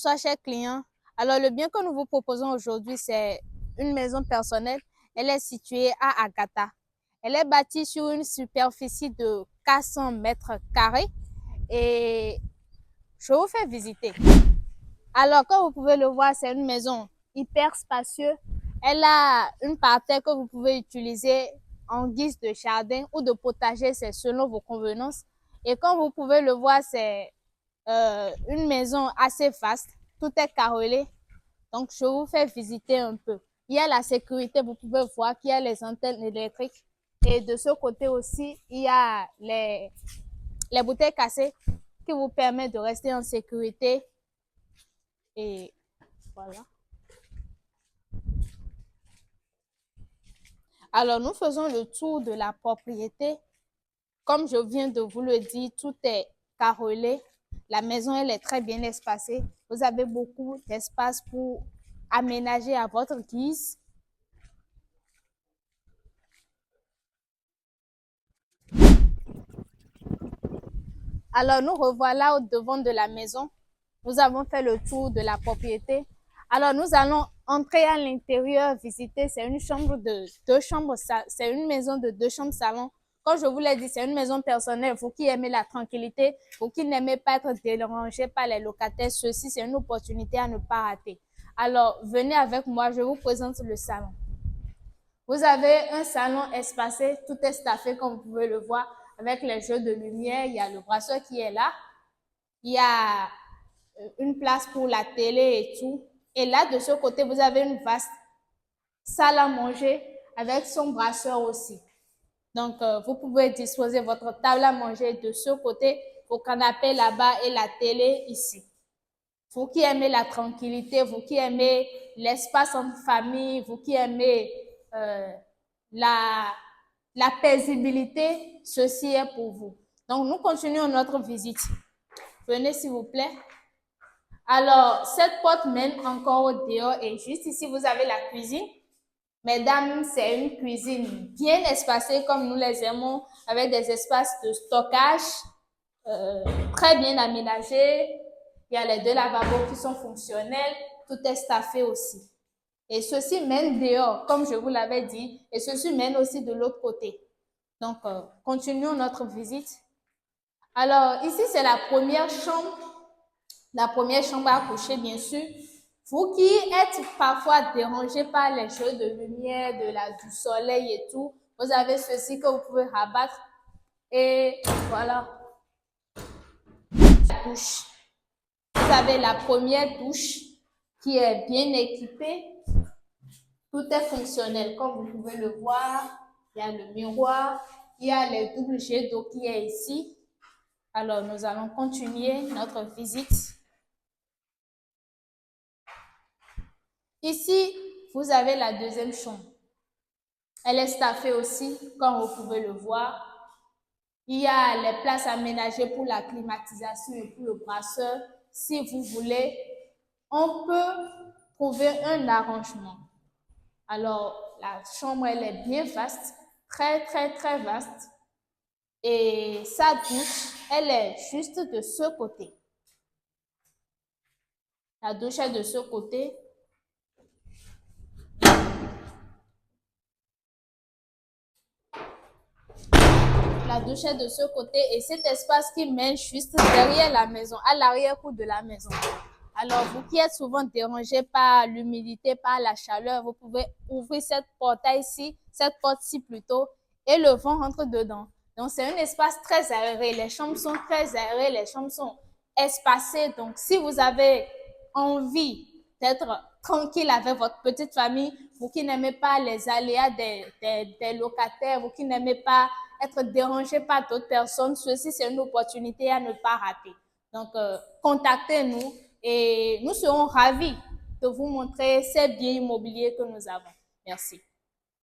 Bonsoir, chers clients. Alors, le bien que nous vous proposons aujourd'hui, c'est une maison personnelle. Elle est située à Agata. Elle est bâtie sur une superficie de 400 mètres carrés et je vous fais visiter. Alors, comme vous pouvez le voir, c'est une maison hyper spacieuse. Elle a une parterre que vous pouvez utiliser en guise de jardin ou de potager, c'est selon vos convenances. Et comme vous pouvez le voir, c'est une maison assez vaste. Tout est carrelé. Donc, je vous fais visiter un peu. Il y a la sécurité, vous pouvez voir qu'il y a les antennes électriques. Et de ce côté aussi, il y a les bouteilles cassées qui vous permettent de rester en sécurité. Et voilà. Alors, nous faisons le tour de la propriété. Comme je viens de vous le dire, tout est carrelé. La maison, elle est très bien espacée. Vous avez beaucoup d'espace pour aménager à votre guise. Alors, nous revoilà au devant de la maison. Nous avons fait le tour de la propriété. Alors, nous allons entrer à l'intérieur, visiter. C'est une chambre de deux chambres. C'est une maison de 2 chambres salon. Comme je vous l'ai dit, c'est une maison personnelle. Vous qui aimez la tranquillité, vous qui n'aimez pas être dérangé par les locataires, ceci, c'est une opportunité à ne pas rater. Alors, venez avec moi, je vous présente le salon. Vous avez un salon espacé, tout est staffé comme vous pouvez le voir, avec les jeux de lumière. Il y a le brasseur qui est là. Il y a une place pour la télé et tout. Et là, de ce côté, vous avez une vaste salle à manger avec son brasseur aussi. Donc, vous pouvez disposer votre table à manger de ce côté, vos canapés là-bas et la télé ici. Vous qui aimez la tranquillité, vous qui aimez l'espace entre famille, vous qui aimez la, la paisibilité, ceci est pour vous. Donc, nous continuons notre visite. Venez s'il vous plaît. Alors, cette porte mène encore au dehors et juste ici, vous avez la cuisine. Mesdames, c'est une cuisine bien espacée comme nous les aimons, avec des espaces de stockage très bien aménagés. Il y a les 2 lavabos qui sont fonctionnels. Tout est staffé aussi. Et ceci mène dehors, comme je vous l'avais dit, et ceci mène aussi de l'autre côté. Donc, continuons notre visite. Alors, ici, c'est la première chambre. La première chambre à coucher, bien sûr. Vous qui êtes parfois dérangé par les jeux de lumière, du soleil et tout, vous avez ceci que vous pouvez rabattre. Et voilà. La douche. Vous avez la première douche qui est bien équipée. Tout est fonctionnel, comme vous pouvez le voir. Il y a le miroir, il y a les doubles jets d'eau qui est ici. Alors, nous allons continuer notre visite. Ici, vous avez la deuxième chambre. Elle est staffée aussi, comme vous pouvez le voir. Il y a les places aménagées pour la climatisation et pour le brasseur. Si vous voulez, on peut trouver un arrangement. Alors, la chambre, elle est bien vaste, très, très, très vaste. Et sa douche, elle est juste de ce côté. La douche est de ce côté. La douche est de ce côté et cet espace qui mène juste derrière la maison, à l'arrière-cour de la maison. Alors, vous qui êtes souvent dérangé par l'humidité, par la chaleur, vous pouvez ouvrir cette porte-ci, cette porte-ci plutôt, et le vent rentre dedans. Donc, c'est un espace très aéré. Les chambres sont très aérées, les chambres sont espacées. Donc, si vous avez envie d'être tranquille avec votre petite famille, vous qui n'aimez pas les aléas des locataires, vous qui n'aimez pas être dérangé par d'autres personnes, ceci, c'est une opportunité à ne pas rater. Donc, contactez-nous et nous serons ravis de vous montrer ces biens immobiliers que nous avons. Merci.